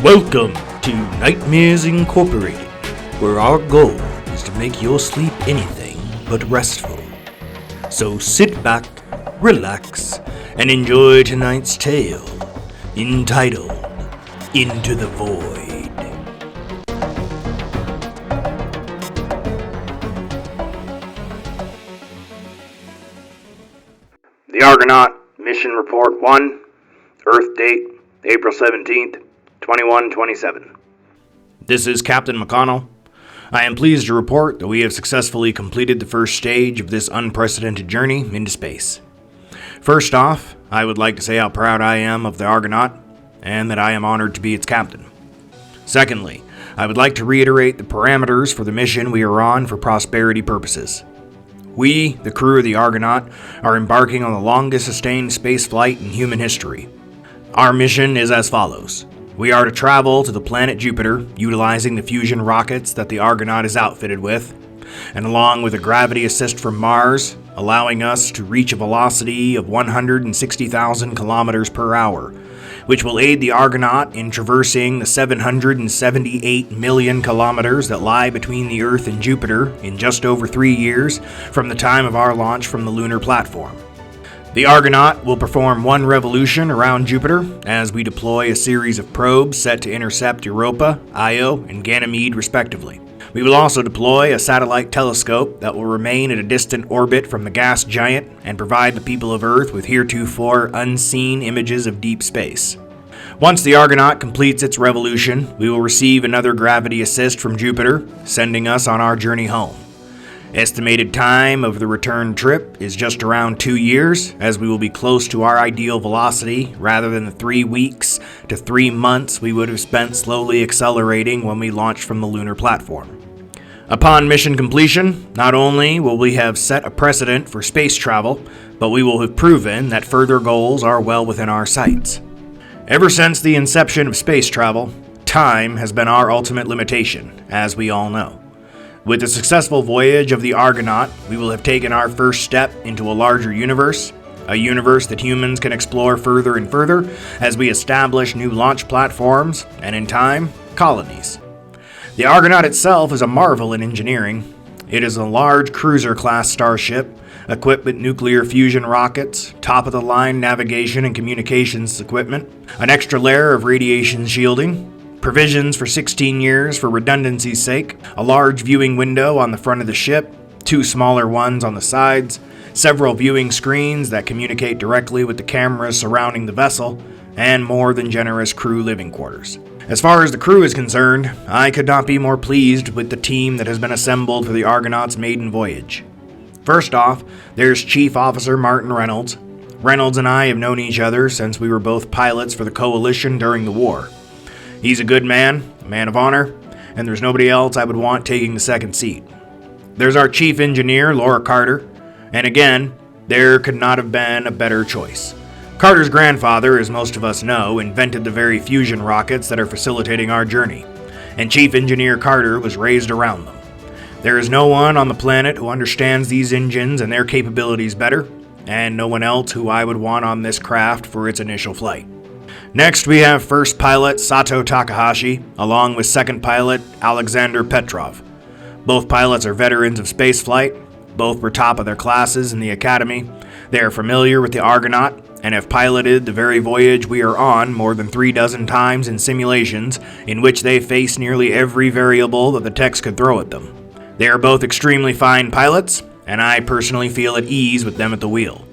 Welcome to Nightmares Incorporated, where our goal is to make your sleep anything but restful. So sit back, relax, and enjoy tonight's tale, entitled Into the Void. The Argonaut, Mission Report 1, Earth date, April 17th, 2127. This is Captain McConnell. I am pleased to report that we have successfully completed the first stage of this unprecedented journey into space. First off, I would like to say how proud I am of the Argonaut, and that I am honored to be its captain. Secondly, I would like to reiterate the parameters for the mission we are on for prosperity purposes. We, the crew of the Argonaut, are embarking on the longest sustained space flight in human history. Our mission is as follows. We are to travel to the planet Jupiter, utilizing the fusion rockets that the Argonaut is outfitted with, and along with a gravity assist from Mars, allowing us to reach a velocity of 160,000 kilometers per hour, which will aid the Argonaut in traversing the 778 million kilometers that lie between the Earth and Jupiter in just over 3 years from the time of our launch from the lunar platform. The Argonaut will perform one revolution around Jupiter as we deploy a series of probes set to intercept Europa, Io, and Ganymede respectively. We will also deploy a satellite telescope that will remain at a distant orbit from the gas giant and provide the people of Earth with heretofore unseen images of deep space. Once the Argonaut completes its revolution, we will receive another gravity assist from Jupiter, sending us on our journey home. Estimated time of the return trip is just around 2 years, as we will be close to our ideal velocity rather than the 3 weeks to 3 months we would have spent slowly accelerating when we launched from the lunar platform. Upon mission completion, not only will we have set a precedent for space travel, but we will have proven that further goals are well within our sights. Ever since the inception of space travel, time has been our ultimate limitation, as we all know. With the successful voyage of the Argonaut, we will have taken our first step into a larger universe, a universe that humans can explore further and further as we establish new launch platforms, and in time, colonies. The Argonaut itself is a marvel in engineering. It is a large cruiser-class starship, equipped with nuclear fusion rockets, top-of-the-line navigation and communications equipment, an extra layer of radiation shielding, provisions for 16 years for redundancy's sake, a large viewing window on the front of the ship, 2 smaller ones on the sides, several viewing screens that communicate directly with the cameras surrounding the vessel, and more than generous crew living quarters. As far as the crew is concerned, I could not be more pleased with the team that has been assembled for the Argonaut's maiden voyage. First off, there's Chief Officer Martin Reynolds. Reynolds and I have known each other since we were both pilots for the Coalition during the war. He's a good man, a man of honor, and there's nobody else I would want taking the second seat. There's our chief engineer, Laura Carter, and again, there could not have been a better choice. Carter's grandfather, as most of us know, invented the very fusion rockets that are facilitating our journey, and Chief Engineer Carter was raised around them. There is no one on the planet who understands these engines and their capabilities better, and no one else who I would want on this craft for its initial flight. Next, we have first pilot Sato Takahashi, along with second pilot Alexander Petrov. Both pilots are veterans of spaceflight. Both were top of their classes in the academy. They are familiar with the Argonaut and have piloted the very voyage we are on more than 36 times in simulations in which they face nearly every variable that the text could throw at them. They are both extremely fine pilots, and I personally feel at ease with them at the wheel.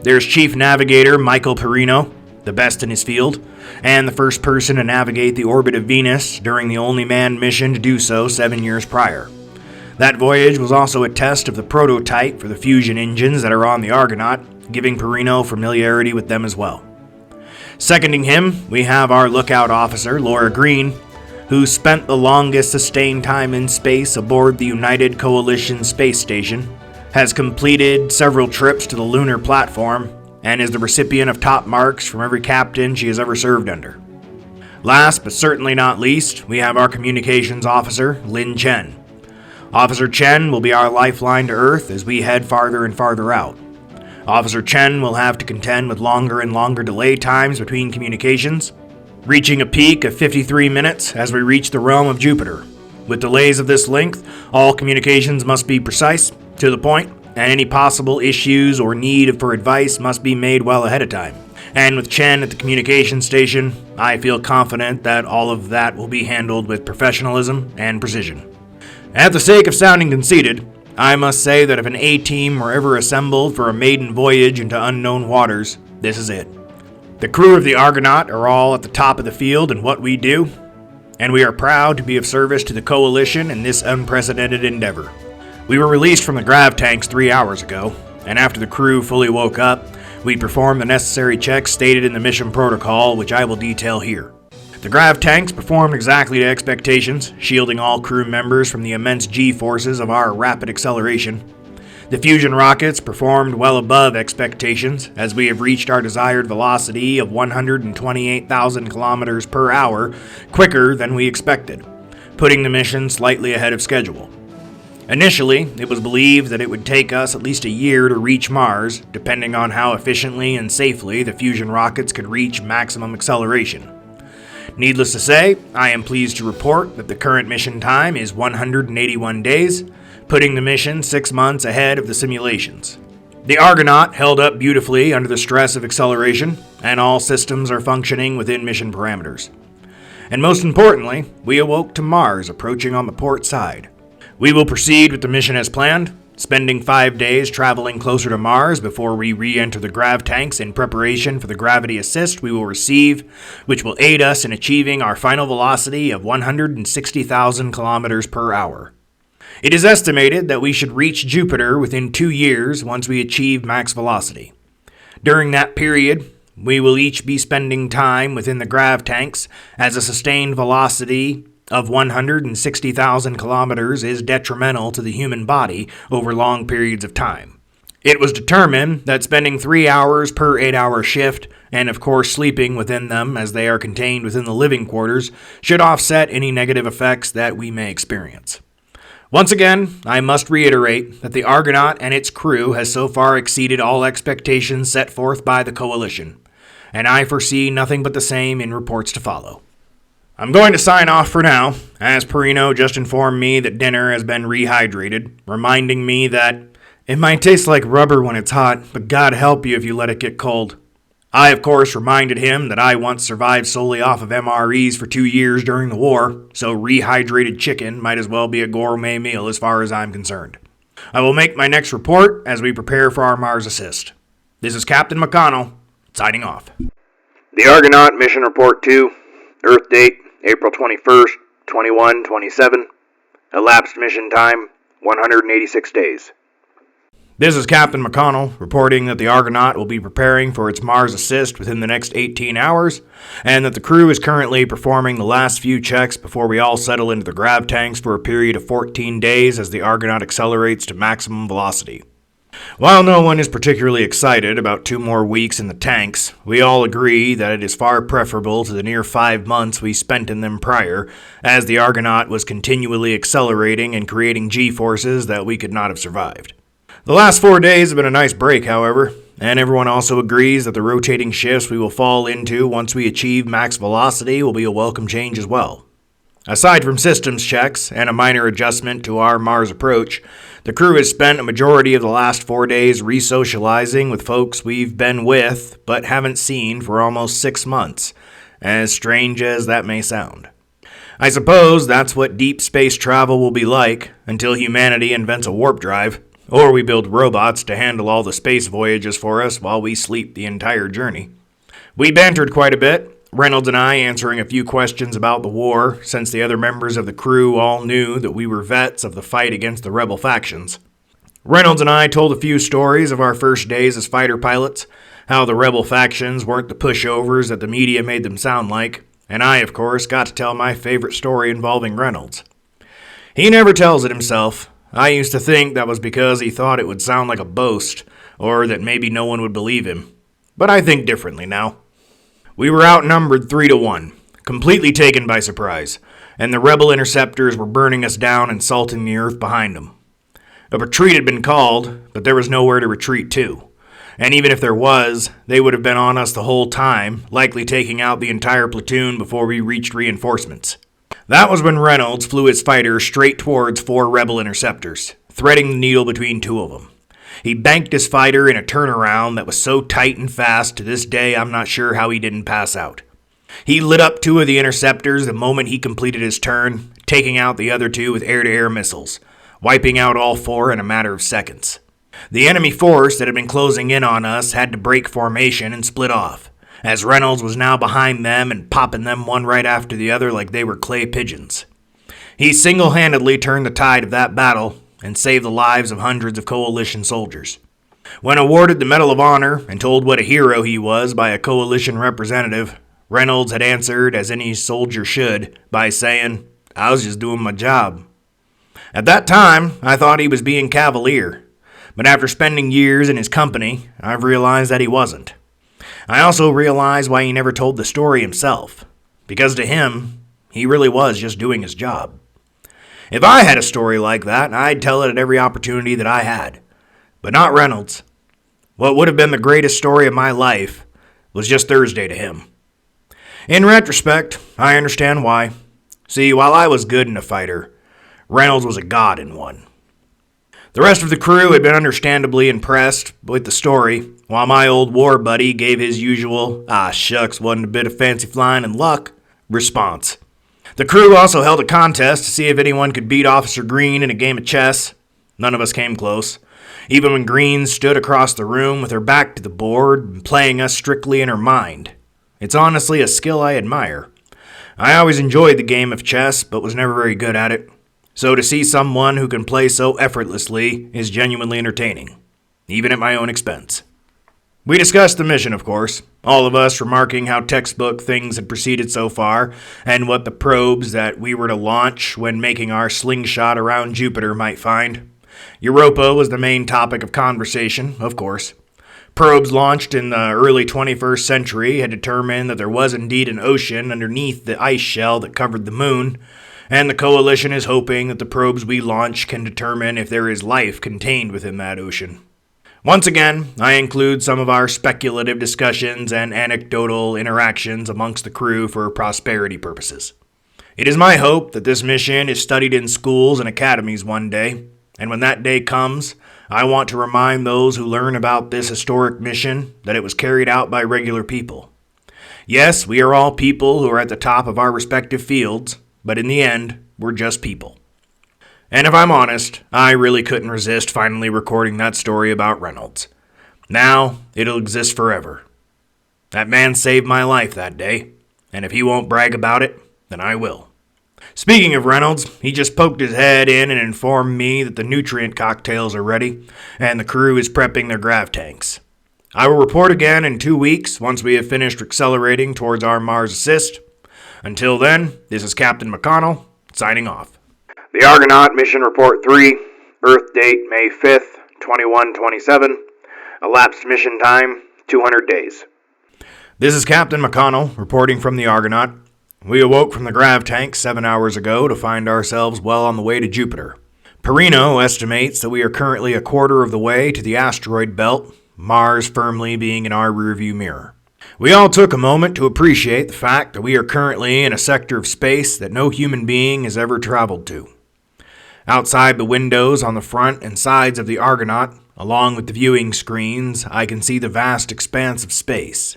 There's Chief Navigator Michael Perino, the best in his field, and the first person to navigate the orbit of Venus during the only manned mission to do so 7 years prior. That voyage was also a test of the prototype for the fusion engines that are on the Argonaut, giving Perino familiarity with them as well. Seconding him, we have our lookout officer, Laura Green, who spent the longest sustained time in space aboard the United Coalition space station, has completed several trips to the lunar platform, and is the recipient of top marks from every captain she has ever served under. Last but certainly not least, we have our communications officer, Lin Chen. Officer Chen will be our lifeline to Earth as we head farther and farther out. Officer Chen will have to contend with longer and longer delay times between communications, reaching a peak of 53 minutes as we reach the realm of Jupiter. With delays of this length, all communications must be precise, to the point, and any possible issues or need for advice must be made well ahead of time. And with Chen at the communication station, I feel confident that all of that will be handled with professionalism and precision. At the sake of sounding conceited, I must say that if an A-team were ever assembled for a maiden voyage into unknown waters, this is it. The crew of the Argonaut are all at the top of the field in what we do, and we are proud to be of service to the Coalition in this unprecedented endeavor. We were released from the grav tanks 3 hours ago, and after the crew fully woke up, we performed the necessary checks stated in the mission protocol, which I will detail here. The grav tanks performed exactly to expectations, shielding all crew members from the immense G-forces of our rapid acceleration. The fusion rockets performed well above expectations, as we have reached our desired velocity of 128,000 kilometers per hour quicker than we expected, putting the mission slightly ahead of schedule. Initially, it was believed that it would take us at least a year to reach Mars, depending on how efficiently and safely the fusion rockets could reach maximum acceleration. Needless to say, I am pleased to report that the current mission time is 181 days, putting the mission 6 months ahead of the simulations. The Argonaut held up beautifully under the stress of acceleration, and all systems are functioning within mission parameters. And most importantly, we awoke to Mars approaching on the port side. We will proceed with the mission as planned, spending 5 days traveling closer to Mars before we re-enter the grav tanks in preparation for the gravity assist we will receive, which will aid us in achieving our final velocity of 160,000 kilometers per hour. It is estimated that we should reach Jupiter within 2 years once we achieve max velocity. During that period, we will each be spending time within the grav tanks, as a sustained velocity of 160,000 kilometers is detrimental to the human body over long periods of time. It was determined that spending 3 hours per 8-hour shift, and of course sleeping within them as they are contained within the living quarters, should offset any negative effects that we may experience. Once again, I must reiterate that the Argonaut and its crew has so far exceeded all expectations set forth by the Coalition, and I foresee nothing but the same in reports to follow. I'm going to sign off for now, as Perino just informed me that dinner has been rehydrated, reminding me that it might taste like rubber when it's hot, but God help you if you let it get cold. I, of course, reminded him that I once survived solely off of MREs for 2 years during the war, so rehydrated chicken might as well be a gourmet meal as far as I'm concerned. I will make my next report as we prepare for our Mars assist. This is Captain McConnell, signing off. The Argonaut Mission Report 2, Earth date, April 21st, 2127. Elapsed mission time, 186 days. This is Captain McConnell, reporting that the Argonaut will be preparing for its Mars assist within the next 18 hours, and that the crew is currently performing the last few checks before we all settle into the grav tanks for a period of 14 days as the Argonaut accelerates to maximum velocity. While no one is particularly excited about 2 more weeks in the tanks, we all agree that it is far preferable to the near 5 months we spent in them prior, as the Argonaut was continually accelerating and creating G-forces that we could not have survived. The last 4 days have been a nice break, however, and everyone also agrees that the rotating shifts we will fall into once we achieve max velocity will be a welcome change as well. Aside from systems checks and a minor adjustment to our Mars approach, the crew has spent a majority of the last 4 days re-socializing with folks we've been with but haven't seen for almost 6 months, as strange as that may sound. I suppose that's what deep space travel will be like until humanity invents a warp drive, or we build robots to handle all the space voyages for us while we sleep the entire journey. We bantered quite a bit, Reynolds and I answering a few questions about the war, since the other members of the crew all knew that we were vets of the fight against the rebel factions. Reynolds and I told a few stories of our first days as fighter pilots, how the rebel factions weren't the pushovers that the media made them sound like, and I, of course, got to tell my favorite story involving Reynolds. He never tells it himself. I used to think that was because he thought it would sound like a boast, or that maybe no one would believe him. But I think differently now. We were outnumbered 3-1, completely taken by surprise, and the rebel interceptors were burning us down and salting the earth behind them. A retreat had been called, but there was nowhere to retreat to. And even if there was, they would have been on us the whole time, likely taking out the entire platoon before we reached reinforcements. That was when Reynolds flew his fighter straight towards 4 rebel interceptors, threading the needle between 2 of them. He banked his fighter in a turnaround that was so tight and fast to this day I'm not sure how he didn't pass out. He lit up 2 of the interceptors the moment he completed his turn, taking out the other 2 with air-to-air missiles, wiping out all 4 in a matter of seconds. The enemy force that had been closing in on us had to break formation and split off, as Reynolds was now behind them and popping them one right after the other like they were clay pigeons. He single-handedly turned the tide of that battle and saved the lives of hundreds of Coalition soldiers. When awarded the Medal of Honor and told what a hero he was by a Coalition representative, Reynolds had answered, as any soldier should, by saying, "I was just doing my job." At that time, I thought he was being cavalier, but after spending years in his company, I've realized that he wasn't. I also realized why he never told the story himself, because to him, he really was just doing his job. If I had a story like that, I'd tell it at every opportunity that I had, but not Reynolds. What would have been the greatest story of my life was just Thursday to him. In retrospect, I understand why. See, while I was good in a fighter, Reynolds was a god in one. The rest of the crew had been understandably impressed with the story, while my old war buddy gave his usual, "Ah shucks, wasn't a bit of fancy flying and luck" response. The crew also held a contest to see if anyone could beat Officer Green in a game of chess. None of us came close, even when Green stood across the room with her back to the board and playing us strictly in her mind. It's honestly a skill I admire. I always enjoyed the game of chess, but was never very good at it. So to see someone who can play so effortlessly is genuinely entertaining, even at my own expense. We discussed the mission, of course, all of us remarking how textbook things had proceeded so far, and what the probes that we were to launch when making our slingshot around Jupiter might find. Europa was the main topic of conversation, of course. Probes launched in the early 21st century had determined that there was indeed an ocean underneath the ice shell that covered the moon, and the Coalition is hoping that the probes we launch can determine if there is life contained within that ocean. Once again, I include some of our speculative discussions and anecdotal interactions amongst the crew for prosperity purposes. It is my hope that this mission is studied in schools and academies one day, and when that day comes, I want to remind those who learn about this historic mission that it was carried out by regular people. Yes, we are all people who are at the top of our respective fields, but in the end, we're just people. And if I'm honest, I really couldn't resist finally recording that story about Reynolds. Now, it'll exist forever. That man saved my life that day, and if he won't brag about it, then I will. Speaking of Reynolds, he just poked his head in and informed me that the nutrient cocktails are ready, and the crew is prepping their grav tanks. I will report again in 2 weeks once we have finished accelerating towards our Mars assist. Until then, this is Captain McConnell, signing off. The Argonaut Mission Report 3, Earth date May 5th, 2127. Elapsed mission time, 200 days. This is Captain McConnell, reporting from the Argonaut. We awoke from the grav tank 7 hours ago to find ourselves well on the way to Jupiter. Perino estimates that we are currently a quarter of the way to the asteroid belt, Mars firmly being in our rearview mirror. We all took a moment to appreciate the fact that we are currently in a sector of space that no human being has ever traveled to. Outside the windows on the front and sides of the Argonaut, along with the viewing screens, I can see the vast expanse of space.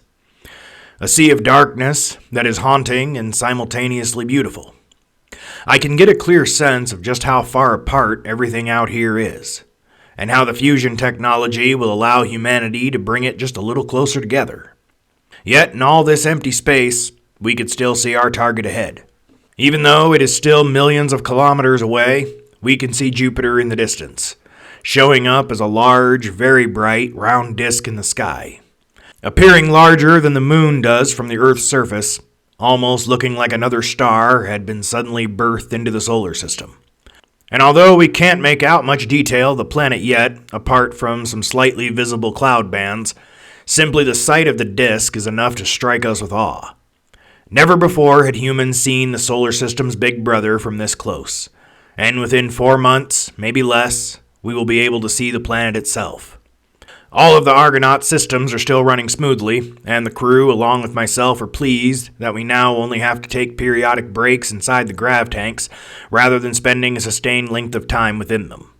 A sea of darkness that is haunting and simultaneously beautiful. I can get a clear sense of just how far apart everything out here is, and how the fusion technology will allow humanity to bring it just a little closer together. Yet in all this empty space, we could still see our target ahead. Even though it is still millions of kilometers away, we can see Jupiter in the distance, showing up as a large, very bright, round disk in the sky. Appearing larger than the moon does from the Earth's surface, almost looking like another star had been suddenly birthed into the solar system. And although we can't make out much detail of the planet yet, apart from some slightly visible cloud bands, simply the sight of the disk is enough to strike us with awe. Never before had humans seen the solar system's big brother from this close, and within 4 months, maybe less, we will be able to see the planet itself. All of the Argonaut systems are still running smoothly, and the crew, along with myself, are pleased that we now only have to take periodic breaks inside the grav tanks rather than spending a sustained length of time within them.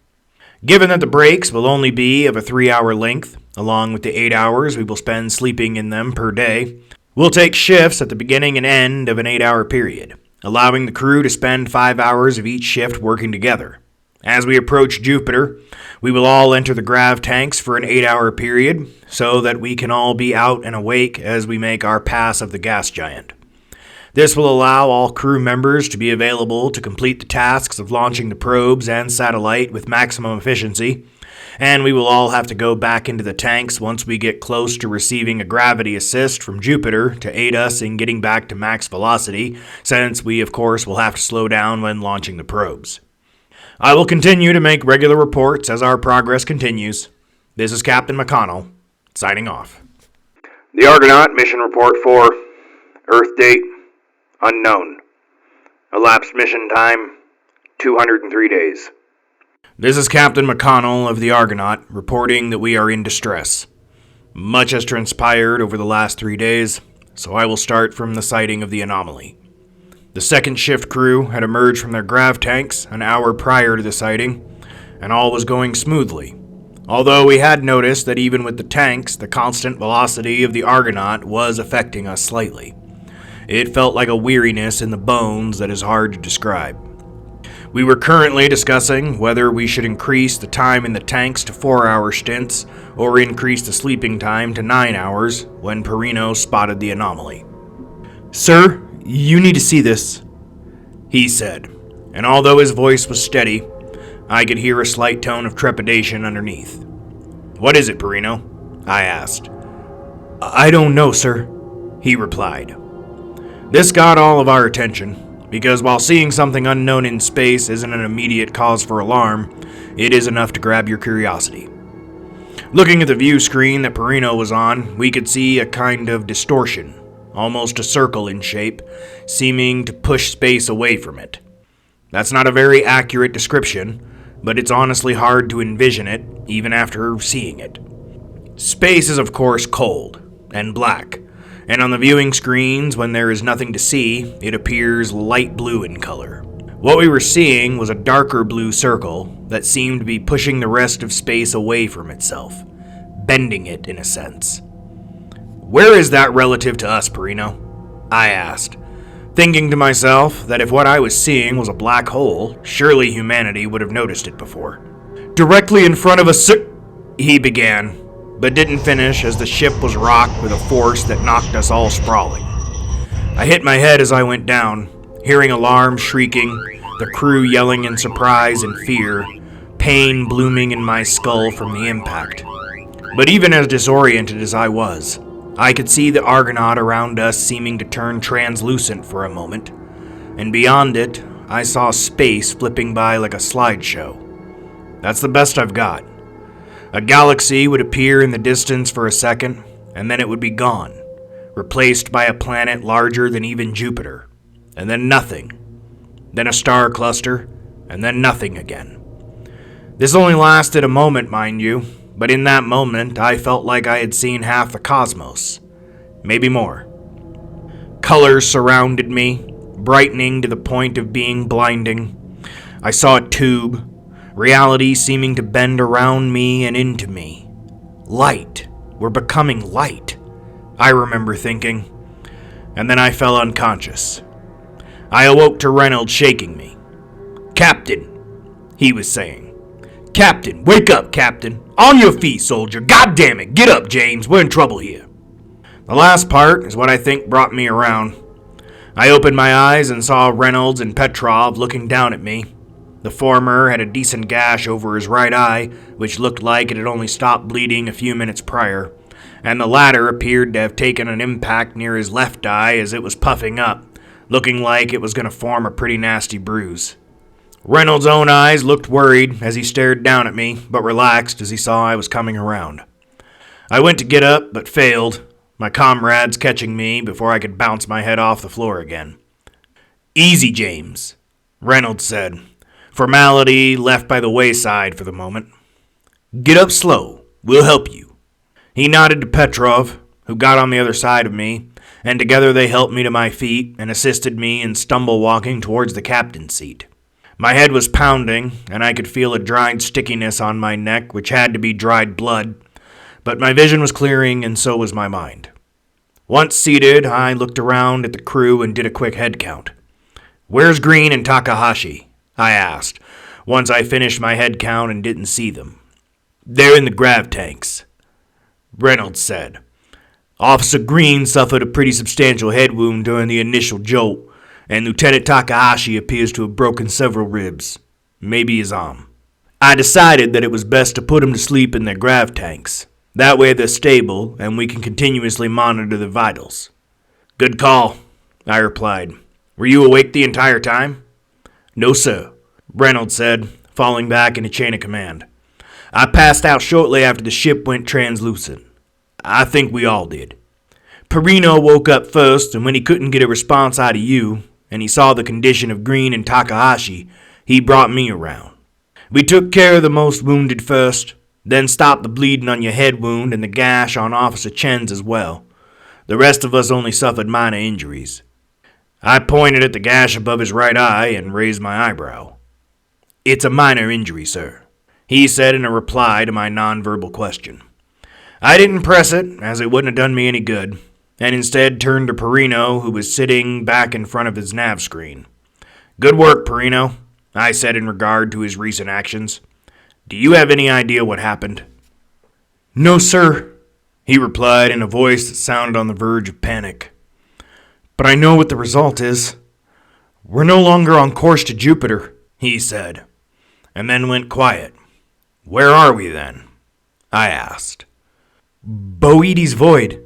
Given that the breaks will only be of a 3-hour length, along with the 8 hours we will spend sleeping in them per day, we'll take shifts at the beginning and end of an 8-hour period, allowing the crew to spend 5 hours of each shift working together. As we approach Jupiter, we will all enter the grav tanks for an 8-hour period so that we can all be out and awake as we make our pass of the gas giant. This will allow all crew members to be available to complete the tasks of launching the probes and satellite with maximum efficiency, and we will all have to go back into the tanks once we get close to receiving a gravity assist from Jupiter to aid us in getting back to max velocity, since we of course will have to slow down when launching the probes. I will continue to make regular reports as our progress continues. This is Captain McConnell, signing off. The Argonaut mission report for Earth date unknown. Elapsed mission time 203 days. This is Captain McConnell of the Argonaut, reporting that we are in distress. Much has transpired over the last 3 days, so I will start from the sighting of the anomaly. The second shift crew had emerged from their grav tanks an hour prior to the sighting, and all was going smoothly. Although we had noticed that even with the tanks, the constant velocity of the Argonaut was affecting us slightly. It felt like a weariness in the bones that is hard to describe. We were currently discussing whether we should increase the time in the tanks to 4-hour stints or increase the sleeping time to 9 hours when Perino spotted the anomaly. "Sir, you need to see this," he said, and although his voice was steady, I could hear a slight tone of trepidation underneath. "What is it, Perino?" I asked. "I don't know, sir," he replied. This got all of our attention, because while seeing something unknown in space isn't an immediate cause for alarm, it is enough to grab your curiosity. Looking at the view screen that Perino was on, we could see a kind of distortion, almost a circle in shape, seeming to push space away from it. That's not a very accurate description, but it's honestly hard to envision it, even after seeing it. Space is of course cold and black, and on the viewing screens, when there is nothing to see, it appears light blue in color. What we were seeing was a darker blue circle that seemed to be pushing the rest of space away from itself, bending it in a sense. "Where is that relative to us, Perino?" I asked, thinking to myself that if what I was seeing was a black hole, surely humanity would have noticed it before. "Directly in front of us, he began, but didn't finish as the ship was rocked with a force that knocked us all sprawling. I hit my head as I went down, hearing alarm shrieking, the crew yelling in surprise and fear, pain blooming in my skull from the impact. But even as disoriented as I was, I could see the Argonaut around us seeming to turn translucent for a moment, and beyond it, I saw space flipping by like a slideshow. That's the best I've got. A galaxy would appear in the distance for a second, and then it would be gone, replaced by a planet larger than even Jupiter, and then nothing, then a star cluster, and then nothing again. This only lasted a moment, mind you, but in that moment I felt like I had seen half the cosmos, maybe more. Colors surrounded me, brightening to the point of being blinding. I saw a tube, reality seeming to bend around me and into me. Light. We're becoming light, I remember thinking. And then I fell unconscious. I awoke to Reynolds shaking me. "Captain," he was saying. "Captain, wake up, Captain. On your feet, soldier. God damn it. Get up, James. We're in trouble here." The last part is what I think brought me around. I opened my eyes and saw Reynolds and Petrov looking down at me. The former had a decent gash over his right eye, which looked like it had only stopped bleeding a few minutes prior, and the latter appeared to have taken an impact near his left eye as it was puffing up, looking like it was going to form a pretty nasty bruise. Reynolds' own eyes looked worried as he stared down at me, but relaxed as he saw I was coming around. I went to get up, but failed, my comrades catching me before I could bounce my head off the floor again. "Easy, James," Reynolds said. Formality left by the wayside for the moment. "Get up slow. We'll help you. He nodded to Petrov, who got on the other side of me, and together they helped me to my feet and assisted me in stumble walking towards the captain's seat. My head was pounding, and I could feel a dried stickiness on my neck, which had to be dried blood, but my vision was clearing, and so was my mind. Once seated, I looked around at the crew and did a quick head count. "Where's Green and Takahashi?" I asked, once I finished my head count and didn't see them. "They're in the grav tanks," Reynolds said. "Officer Green suffered a pretty substantial head wound during the initial jolt, and Lieutenant Takahashi appears to have broken several ribs, maybe his arm. I decided that it was best to put him to sleep in their grav tanks. That way they're stable, and we can continuously monitor their vitals." "Good call," I replied. "Were you awake the entire time?" "No, sir," Reynolds said, falling back in a chain of command. "I passed out shortly after the ship went translucent. I think we all did. Perino woke up first, and when he couldn't get a response out of you, and he saw the condition of Green and Takahashi, he brought me around. We took care of the most wounded first, then stopped the bleeding on your head wound and the gash on Officer Chen's as well. The rest of us only suffered minor injuries." I pointed at the gash above his right eye and raised my eyebrow. "It's a minor injury, sir," he said in a reply to my nonverbal question. I didn't press it, as it wouldn't have done me any good, and instead turned to Perino, who was sitting back in front of his nav screen. "Good work, Perino," I said in regard to his recent actions. "Do you have any idea what happened?" "No, sir," he replied in a voice that sounded on the verge of panic. "But I know what the result is. We're no longer on course to Jupiter," he said, and then went quiet. "Where are we then?" I asked. "Boetes Void,"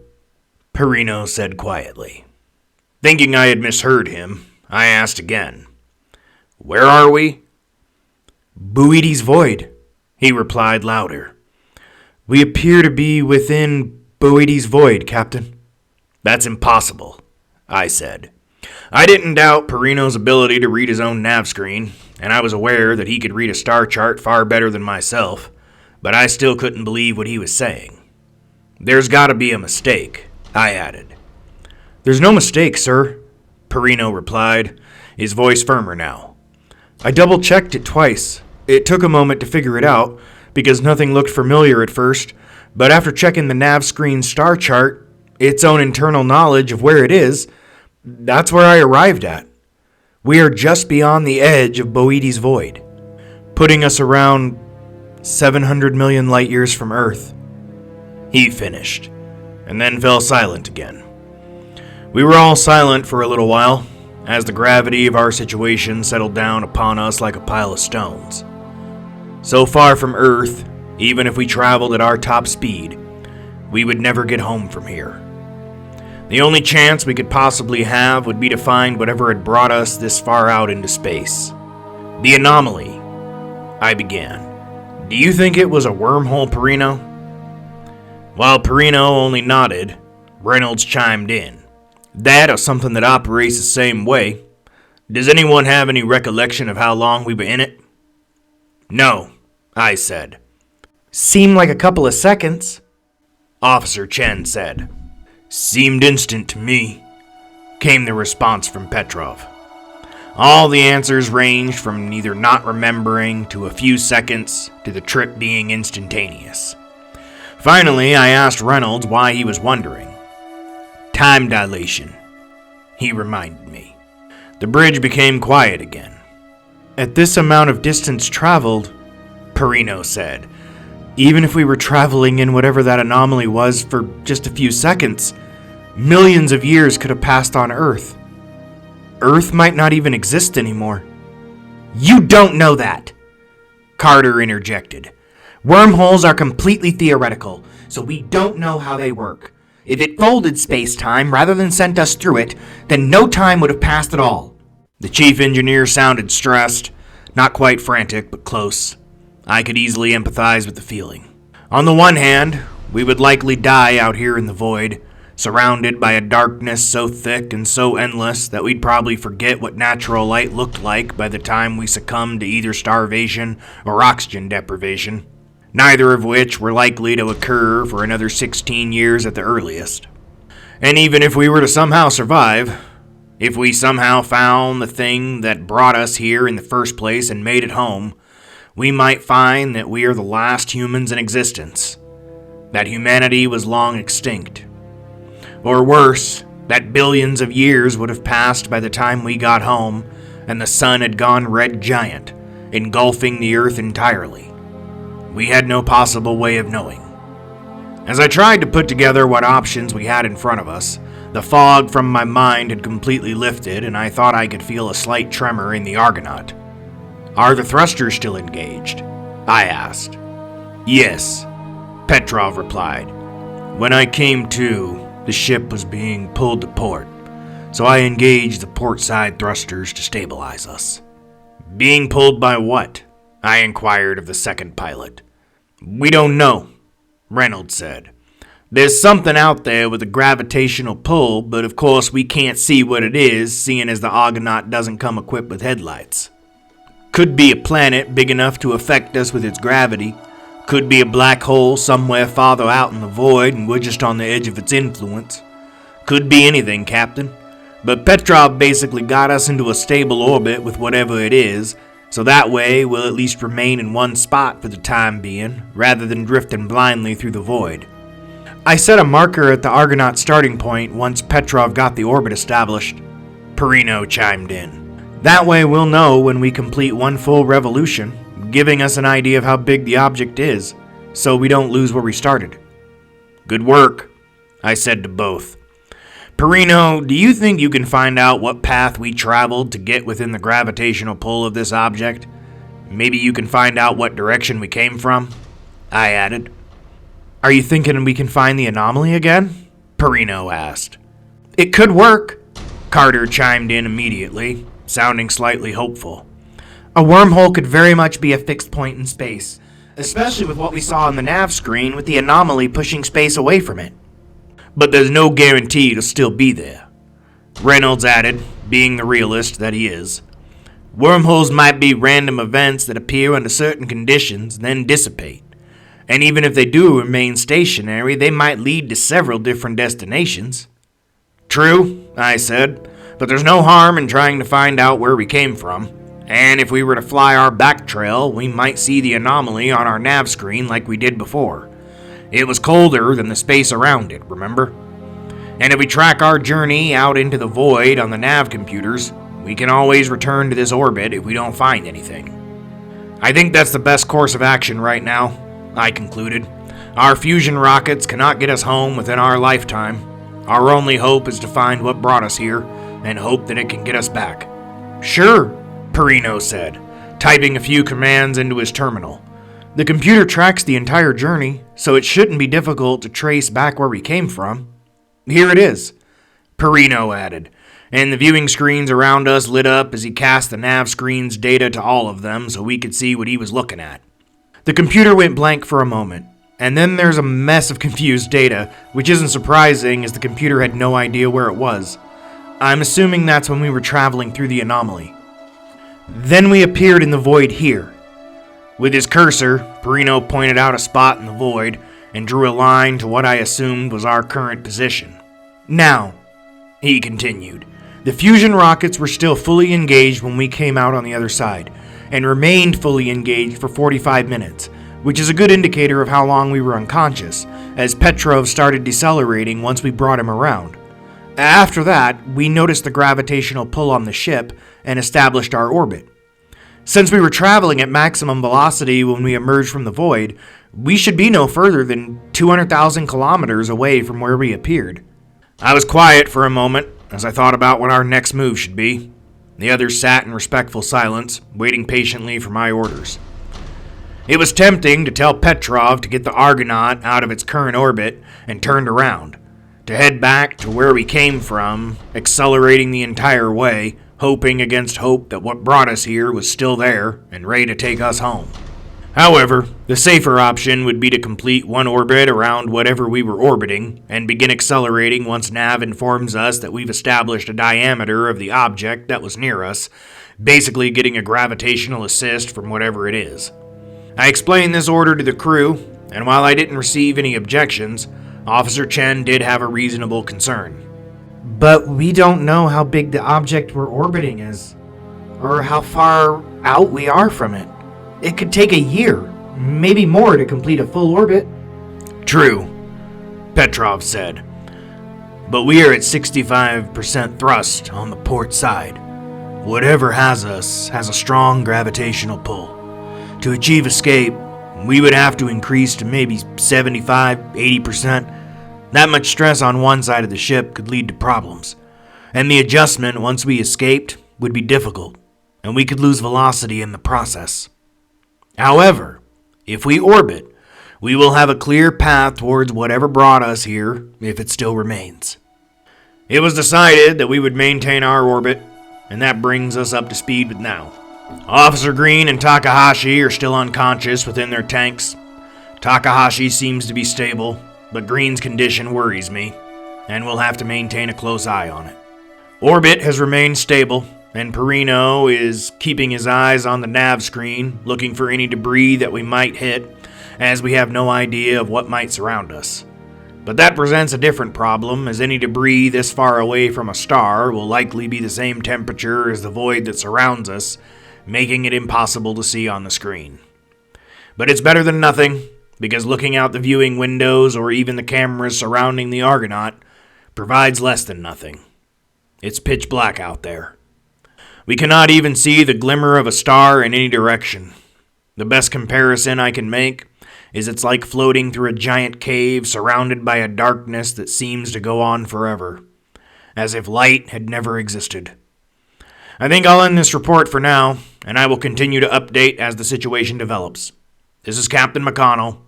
Perino said quietly. Thinking I had misheard him, I asked again. "Where are we?" "Boetes Void," he replied louder. "We appear to be within Boetes Void, Captain." "That's impossible," I said. I didn't doubt Perino's ability to read his own nav screen, and I was aware that he could read a star chart far better than myself, but I still couldn't believe what he was saying. "There's got to be a mistake," I added. "There's no mistake, sir," Perino replied, his voice firmer now. "I double-checked it twice. It took a moment to figure it out, because nothing looked familiar at first, but after checking the nav screen star chart, its own internal knowledge of where it is, that's where I arrived at. We are just beyond the edge of Boetes Void, putting us around 700 million light years from Earth." He finished, and then fell silent again. We were all silent for a little while, as the gravity of our situation settled down upon us like a pile of stones. So far from Earth, even if we traveled at our top speed, we would never get home from here. The only chance we could possibly have would be to find whatever had brought us this far out into space. "The anomaly," I began. "Do you think it was a wormhole, Perino?" While Perino only nodded, Reynolds chimed in. "That or something that operates the same way. Does anyone have any recollection of how long we were in it?" "No," I said. "Seemed like a couple of seconds," Officer Chen said. "Seemed instant to me," came the response from Petrov. All the answers ranged from neither not remembering to a few seconds to the trip being instantaneous. Finally, I asked Reynolds why he was wondering. "Time dilation," he reminded me. The bridge became quiet again. "At this amount of distance traveled," Perino said, "even if we were traveling in whatever that anomaly was for just a few seconds, millions of years could have passed on Earth. Earth might not even exist anymore." "You don't know that," Carter interjected. "Wormholes are completely theoretical, so we don't know how they work. If it folded space-time rather than sent us through it, then no time would have passed at all." The chief engineer sounded stressed, not quite frantic, but close. I could easily empathize with the feeling. On the one hand, we would likely die out here in the void, surrounded by a darkness so thick and so endless that we'd probably forget what natural light looked like by the time we succumbed to either starvation or oxygen deprivation. neither of which were likely to occur for another 16 years at the earliest. And even if we were to somehow survive, if we somehow found the thing that brought us here in the first place and made it home, we might find that we are the last humans in existence, that humanity was long extinct. Or worse, that billions of years would have passed by the time we got home and the sun had gone red giant, engulfing the earth entirely. We had no possible way of knowing. As I tried to put together what options we had in front of us, the fog from my mind had completely lifted and I thought I could feel a slight tremor in the Argonaut. "Are the thrusters still engaged?" I asked. "Yes," Petrov replied. "When I came to, the ship was being pulled to port, so I engaged the port side thrusters to stabilize us." "Being pulled by what?" I inquired of the second pilot. "We don't know," Reynolds said. "There's something out there with a gravitational pull, but of course we can't see what it is, seeing as the Argonaut doesn't come equipped with headlights. Could be a planet big enough to affect us with its gravity. Could be a black hole somewhere farther out in the void and we're just on the edge of its influence. Could be anything, Captain. But Petrov basically got us into a stable orbit with whatever it is, so that way we'll at least remain in one spot for the time being, rather than drifting blindly through the void." I set a marker at the Argonaut starting point once Petrov got the orbit established. Perino chimed in. "That way we'll know when we complete one full revolution, giving us an idea of how big the object is, so we don't lose where we started." "Good work," I said to both. "Perino, do you think you can find out what path we traveled to get within the gravitational pull of this object? Maybe you can find out what direction we came from?" I added. "Are you thinking we can find the anomaly again?" Perino asked. "It could work," Carter chimed in immediately, sounding slightly hopeful. "A wormhole could very much be a fixed point in space, especially with what we saw on the nav screen with the anomaly pushing space away from it." "But there's no guarantee it'll still be there," Reynolds added, being the realist that he is. "Wormholes might be random events that appear under certain conditions, then dissipate. And even if they do remain stationary, they might lead to several different destinations." "True," I said, "but there's no harm in trying to find out where we came from. And if we were to fly our back trail, we might see the anomaly on our nav screen like we did before. It was colder than the space around it, remember? And if we track our journey out into the void on the nav computers, we can always return to this orbit if we don't find anything. I think that's the best course of action right now," I concluded. "Our fusion rockets cannot get us home within our lifetime. Our only hope is to find what brought us here, and hope that it can get us back." "Sure," Perino said, typing a few commands into his terminal. "The computer tracks the entire journey, so it shouldn't be difficult to trace back where we came from." "Here it is," Perino added, and the viewing screens around us lit up as he cast the nav screen's data to all of them so we could see what he was looking at. The computer went blank for a moment, and then there's a mess of confused data, which isn't surprising as the computer had no idea where it was. I'm assuming that's when we were traveling through the anomaly. Then we appeared in the void here. With his cursor, Perino pointed out a spot in the void and drew a line to what I assumed was our current position. "Now," he continued, "the fusion rockets were still fully engaged when we came out on the other side, and remained fully engaged for 45 minutes, which is a good indicator of how long we were unconscious, as Petrov started decelerating once we brought him around. After that, we noticed the gravitational pull on the ship and established our orbit. Since we were traveling at maximum velocity when we emerged from the void, we should be no further than 200,000 kilometers away from where we appeared." I was quiet for a moment as I thought about what our next move should be. The others sat in respectful silence, waiting patiently for my orders. It was tempting to tell Petrov to get the Argonaut out of its current orbit and turned around, to head back to where we came from, accelerating the entire way, hoping against hope that what brought us here was still there and ready to take us home. However, the safer option would be to complete one orbit around whatever we were orbiting and begin accelerating once Nav informs us that we've established a diameter of the object that was near us, basically getting a gravitational assist from whatever it is. I explained this order to the crew, and while I didn't receive any objections, Officer Chen did have a reasonable concern. But we don't know how big the object we're orbiting is, or how far out we are from it. It could take a year, maybe more, to complete a full orbit. True, Petrov said. But we are at 65% thrust on the port side. Whatever has us has a strong gravitational pull. To achieve escape, we would have to increase to maybe 75-80%. That much stress on one side of the ship could lead to problems. And the adjustment once we escaped would be difficult, and we could lose velocity in the process. However, if we orbit, we will have a clear path towards whatever brought us here, if it still remains. It was decided that we would maintain our orbit, and that brings us up to speed with now. Officer Green and Takahashi are still unconscious within their tanks. Takahashi seems to be stable, but Green's condition worries me, and we'll have to maintain a close eye on it. Orbit has remained stable, and Perino is keeping his eyes on the nav screen, looking for any debris that we might hit, as we have no idea of what might surround us. But that presents a different problem, as any debris this far away from a star will likely be the same temperature as the void that surrounds us, making it impossible to see on the screen. But it's better than nothing, because looking out the viewing windows or even the cameras surrounding the Argonaut provides less than nothing. It's pitch black out there. We cannot even see the glimmer of a star in any direction. The best comparison I can make is it's like floating through a giant cave surrounded by a darkness that seems to go on forever, as if light had never existed. I think I'll end this report for now, and I will continue to update as the situation develops. This is Captain McConnell,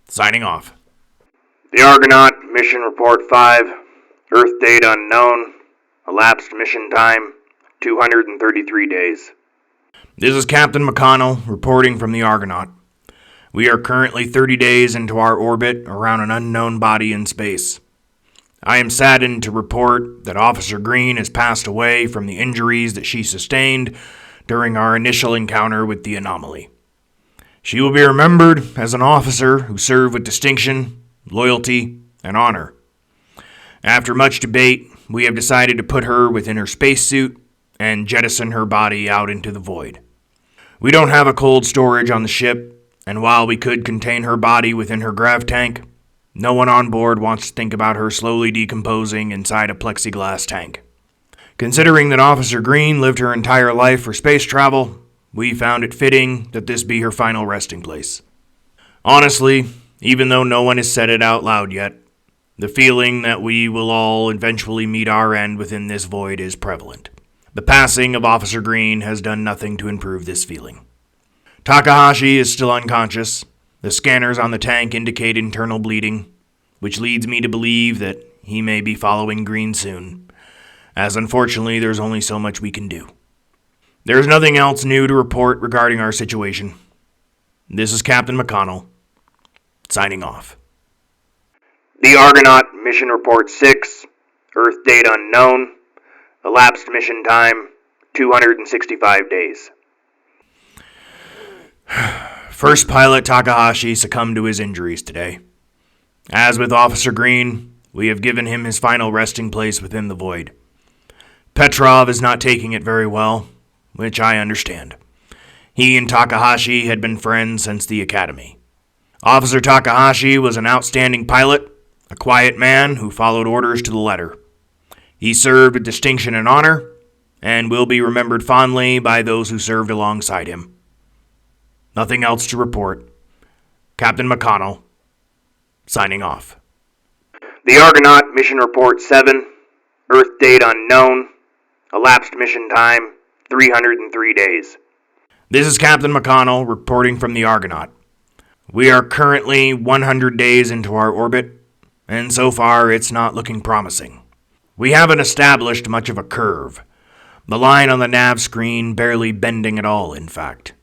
signing off. The Argonaut, Mission Report 5, Earth date unknown, elapsed mission time, 233 days. This is Captain McConnell, reporting from the Argonaut. We are currently 30 days into our orbit around an unknown body in space. I am saddened to report that Officer Green has passed away from the injuries that she sustained during our initial encounter with the anomaly. She will be remembered as an officer who served with distinction, loyalty, and honor. After much debate, we have decided to put her within her spacesuit and jettison her body out into the void. We don't have a cold storage on the ship, and while we could contain her body within her grav tank, no one on board wants to think about her slowly decomposing inside a plexiglass tank. Considering that Officer Green lived her entire life for space travel, we found it fitting that this be her final resting place. Honestly, even though no one has said it out loud yet, the feeling that we will all eventually meet our end within this void is prevalent. The passing of Officer Green has done nothing to improve this feeling. Takahashi is still unconscious. The scanners on the tank indicate internal bleeding, which leads me to believe that he may be following Green soon, as unfortunately there's only so much we can do. There's nothing else new to report regarding our situation. This is Captain McConnell, signing off. The Argonaut, Mission Report 6, Earth date unknown, elapsed mission time, 265 days. First pilot Takahashi succumbed to his injuries today. As with Officer Green, we have given him his final resting place within the void. Petrov is not taking it very well, which I understand. He and Takahashi had been friends since the academy. Officer Takahashi was an outstanding pilot, a quiet man who followed orders to the letter. He served with distinction and honor, and will be remembered fondly by those who served alongside him. Nothing else to report. Captain McConnell, signing off. The Argonaut, Mission Report 7, Earth date unknown, elapsed mission time, 303 days. This is Captain McConnell reporting from the Argonaut. We are currently 100 days into our orbit, and so far it's not looking promising. We haven't established much of a curve, the line on the nav screen barely bending at all, in fact.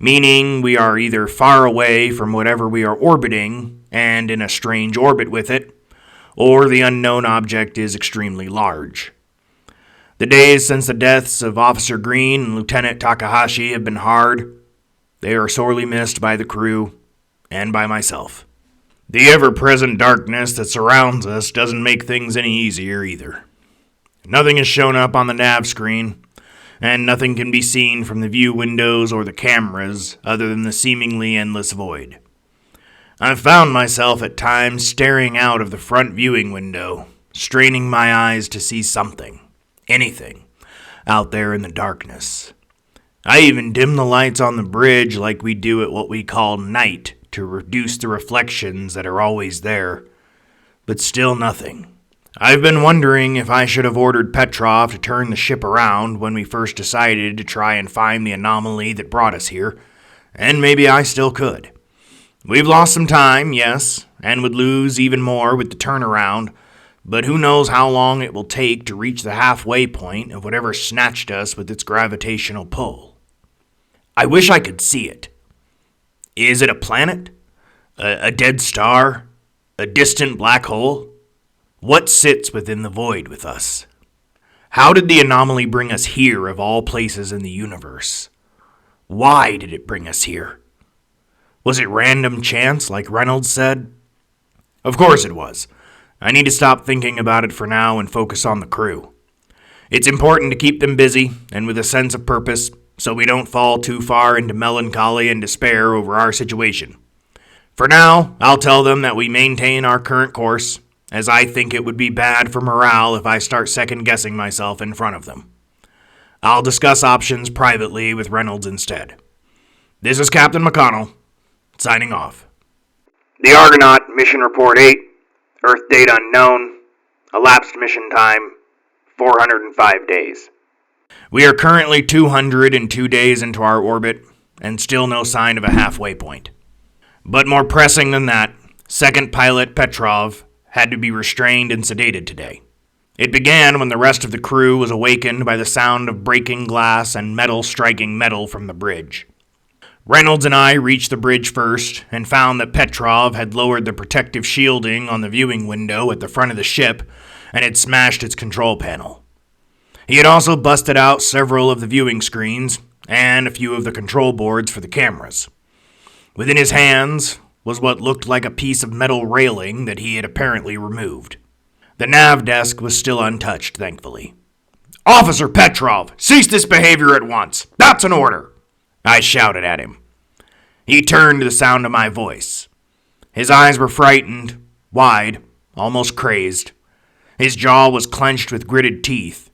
Meaning we are either far away from whatever we are orbiting and in a strange orbit with it, or the unknown object is extremely large. The days since the deaths of Officer Green and Lieutenant Takahashi have been hard, They are sorely missed by the crew and by myself. The ever-present darkness that surrounds us doesn't make things any easier either. Nothing has shown up on the nav screen, and nothing can be seen from the view windows or the cameras other than the seemingly endless void. I've found myself at times staring out of the front viewing window, straining my eyes to see something, anything, out there in the darkness. I even dim the lights on the bridge like we do at what we call night to reduce the reflections that are always there, but still nothing. I've been wondering if I should have ordered Petrov to turn the ship around when we first decided to try and find the anomaly that brought us here, and maybe I still could. We've lost some time, yes, and would lose even more with the turnaround, but who knows how long it will take to reach the halfway point of whatever snatched us with its gravitational pull. I wish I could see it. Is it a planet? A dead star? A distant black hole? What sits within the void with us? How did the anomaly bring us here of all places in the universe? Why did it bring us here? Was it random chance, like Reynolds said? Of course it was. I need to stop thinking about it for now and focus on the crew. It's important to keep them busy and with a sense of purpose so we don't fall too far into melancholy and despair over our situation. For now, I'll tell them that we maintain our current course, as I think it would be bad for morale if I start second-guessing myself in front of them. I'll discuss options privately with Reynolds instead. This is Captain McConnell, signing off. The Argonaut, Mission Report 8, Earth date unknown, elapsed mission time, 405 days. We are currently 202 days into our orbit, and still no sign of a halfway point. But more pressing than that, second pilot Petrov had to be restrained and sedated today. It began when the rest of the crew was awakened by the sound of breaking glass and metal striking metal from the bridge. Reynolds and I reached the bridge first and found that Petrov had lowered the protective shielding on the viewing window at the front of the ship and had smashed its control panel. He had also busted out several of the viewing screens and a few of the control boards for the cameras. Within his hands was what looked like a piece of metal railing that he had apparently removed. The nav desk was still untouched, thankfully. "Officer Petrov, cease this behavior at once! That's an order!" I shouted at him. He turned to the sound of my voice. His eyes were frightened, wide, almost crazed. His jaw was clenched with gritted teeth,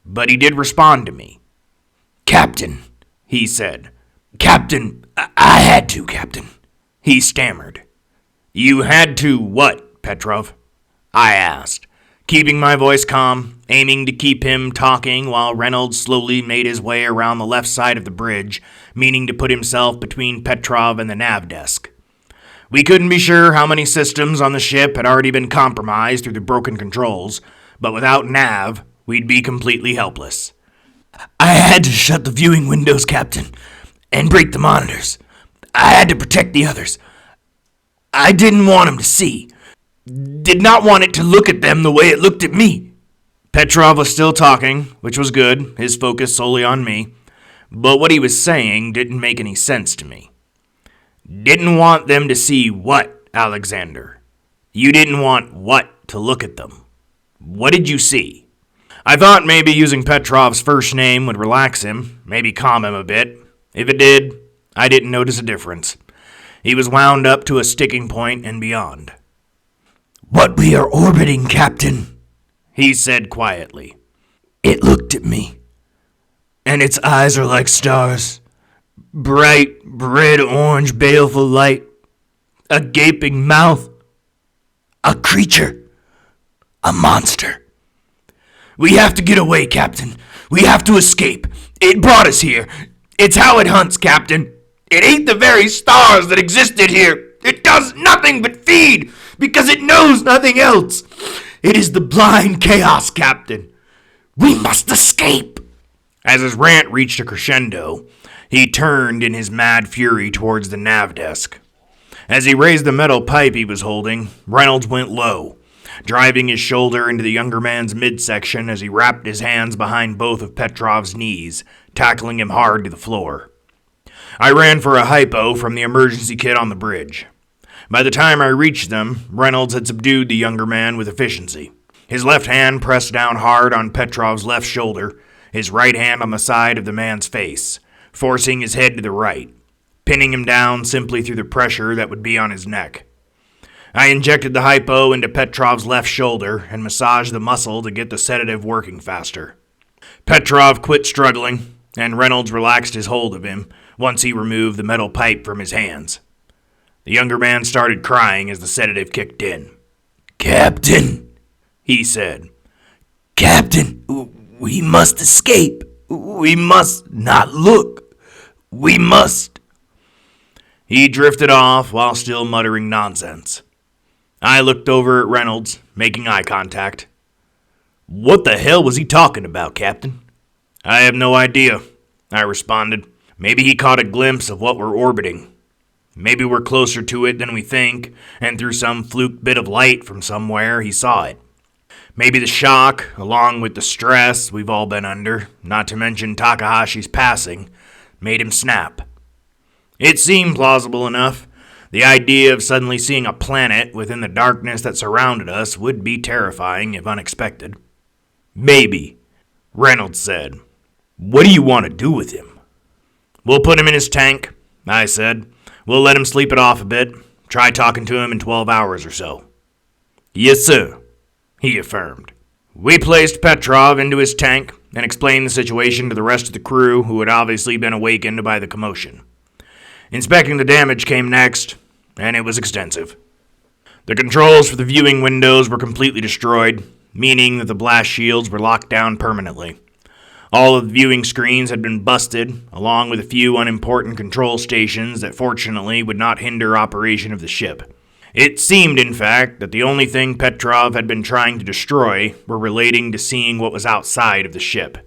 but he did respond to me. "Captain," he said. "Captain, I had to, Captain," he stammered. "You had to what, Petrov?" I asked, keeping my voice calm, aiming to keep him talking while Reynolds slowly made his way around the left side of the bridge, meaning to put himself between Petrov and the nav desk. We couldn't be sure how many systems on the ship had already been compromised through the broken controls, but without nav, we'd be completely helpless. "I had to shut the viewing windows, Captain, and break the monitors. I had to protect the others. I didn't want them to see. Did not want it to look at them the way it looked at me." Petrov was still talking, which was good, his focus solely on me, but what he was saying didn't make any sense to me. "Didn't want them to see what, Alexander? You didn't want what to look at them? What did you see?" I thought maybe using Petrov's first name would relax him, maybe calm him a bit. If it did, I didn't notice a difference. He was wound up to a sticking point and beyond. "What we are orbiting, Captain," he said quietly. "It looked at me, and its eyes are like stars. Bright, red-orange, baleful light. A gaping mouth. A creature. A monster. We have to get away, Captain. We have to escape. It brought us here. It's how it hunts, Captain. It ate the very stars that existed here. It does nothing but feed, because it knows nothing else. It is the blind chaos, Captain. We must escape." As his rant reached a crescendo, he turned in his mad fury towards the nav desk. As he raised the metal pipe he was holding, Reynolds went low, driving his shoulder into the younger man's midsection as he wrapped his hands behind both of Petrov's knees, tackling him hard to the floor. I ran for a hypo from the emergency kit on the bridge. By the time I reached them, Reynolds had subdued the younger man with efficiency. His left hand pressed down hard on Petrov's left shoulder, his right hand on the side of the man's face, forcing his head to the right, pinning him down simply through the pressure that would be on his neck. I injected the hypo into Petrov's left shoulder and massaged the muscle to get the sedative working faster. Petrov quit struggling, and Reynolds relaxed his hold of him once he removed the metal pipe from his hands. The younger man started crying as the sedative kicked in. "Captain," he said. "Captain, we must escape. We must not look. We must." He drifted off while still muttering nonsense. I looked over at Reynolds, making eye contact. "What the hell was he talking about, Captain?" "I have no idea," I responded. "Maybe he caught a glimpse of what we're orbiting. Maybe we're closer to it than we think, and through some fluke bit of light from somewhere, he saw it. Maybe the shock, along with the stress we've all been under, not to mention Takahashi's passing, made him snap. It seemed plausible enough. The idea of suddenly seeing a planet within the darkness that surrounded us would be terrifying if unexpected." "Maybe," Reynolds said. "What do you want to do with him?" "We'll put him in his tank," I said. "We'll let him sleep it off a bit. Try talking to him in 12 hours or so." "Yes, sir," he affirmed. We placed Petrov into his tank and explained the situation to the rest of the crew, who had obviously been awakened by the commotion. Inspecting the damage came next, and it was extensive. The controls for the viewing windows were completely destroyed, meaning that the blast shields were locked down permanently. All of the viewing screens had been busted, along with a few unimportant control stations that fortunately would not hinder operation of the ship. It seemed, in fact, that the only thing Petrov had been trying to destroy were relating to seeing what was outside of the ship.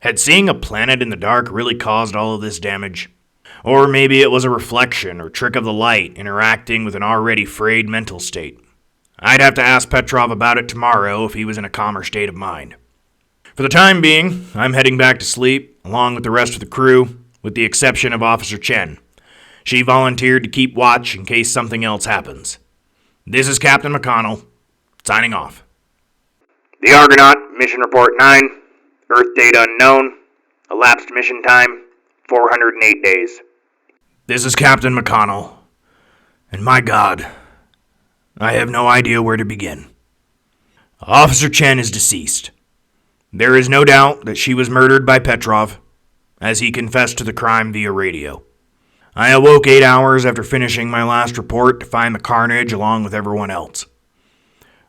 Had seeing a planet in the dark really caused all of this damage? Or maybe it was a reflection or trick of the light interacting with an already frayed mental state. I'd have to ask Petrov about it tomorrow if he was in a calmer state of mind. For the time being, I'm heading back to sleep, along with the rest of the crew, with the exception of Officer Chen. She volunteered to keep watch in case something else happens. This is Captain McConnell, signing off. The Argonaut, Mission Report 9, Earth date unknown, elapsed mission time, 408 days. This is Captain McConnell, and my God, I have no idea where to begin. Officer Chen is deceased. There is no doubt that she was murdered by Petrov, as he confessed to the crime via radio. I awoke 8 hours after finishing my last report to find the carnage along with everyone else.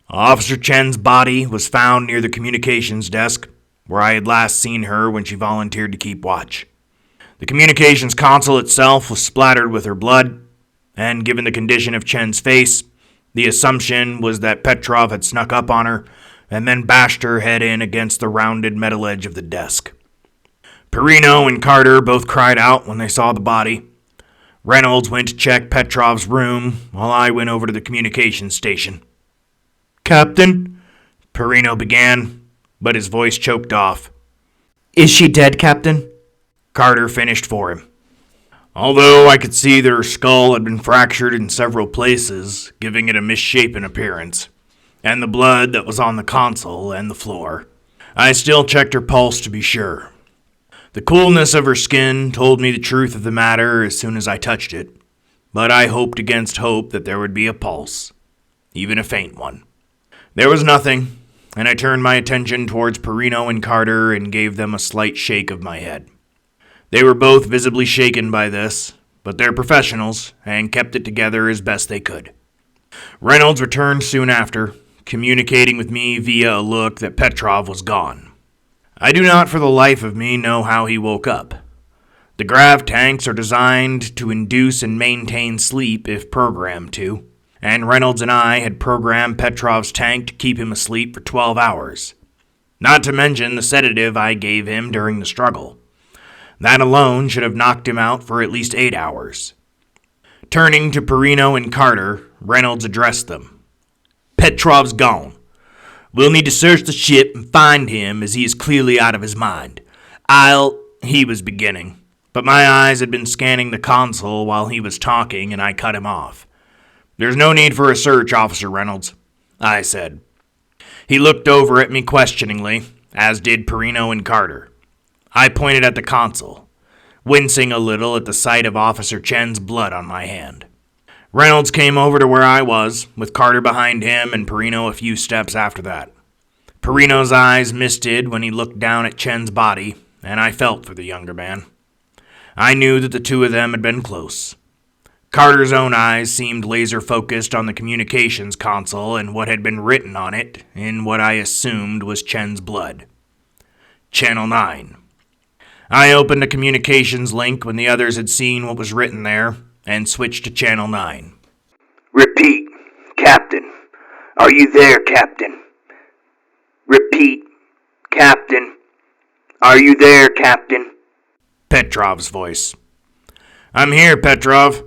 Officer Chen's body was found near the communications desk, where I had last seen her when she volunteered to keep watch. The communications console itself was splattered with her blood, and given the condition of Chen's face, the assumption was that Petrov had snuck up on her and then bashed her head in against the rounded metal edge of the desk. Perino and Carter both cried out when they saw the body. Reynolds went to check Petrov's room while I went over to the communications station. "Captain," Perino began, but his voice choked off. "Is she dead, Captain?" Carter finished for him. Although I could see that her skull had been fractured in several places, giving it a misshapen appearance, and the blood that was on the console and the floor, I still checked her pulse to be sure. The coolness of her skin told me the truth of the matter as soon as I touched it, but I hoped against hope that there would be a pulse, even a faint one. There was nothing, and I turned my attention towards Perino and Carter and gave them a slight shake of my head. They were both visibly shaken by this, but they're professionals and kept it together as best they could. Reynolds returned soon after, communicating with me via a look that Petrov was gone. I do not for the life of me know how he woke up. The grav tanks are designed to induce and maintain sleep if programmed to, and Reynolds and I had programmed Petrov's tank to keep him asleep for 12 hours. Not to mention the sedative I gave him during the struggle. That alone should have knocked him out for at least 8 hours. Turning to Perino and Carter, Reynolds addressed them. "Petrov's gone. We'll need to search the ship and find him as he is clearly out of his mind. He was beginning, But my eyes had been scanning the console while he was talking, and I cut him off. "There's no need for a search, Officer Reynolds," I said. He looked over at me questioningly, as did Perino and Carter. I pointed at the console, wincing a little at the sight of Officer Chen's blood on my hand. Reynolds came over to where I was, with Carter behind him and Perino a few steps after that. Perino's eyes misted when he looked down at Chen's body, and I felt for the younger man. I knew that the two of them had been close. Carter's own eyes seemed laser-focused on the communications console and what had been written on it in what I assumed was Chen's blood. Channel 9. I opened a communications link when the others had seen what was written there, and switched to Channel 9. Repeat, Captain. Are you there, Captain? Repeat, Captain. Are you there, Captain? Petrov's voice. "I'm here, Petrov,"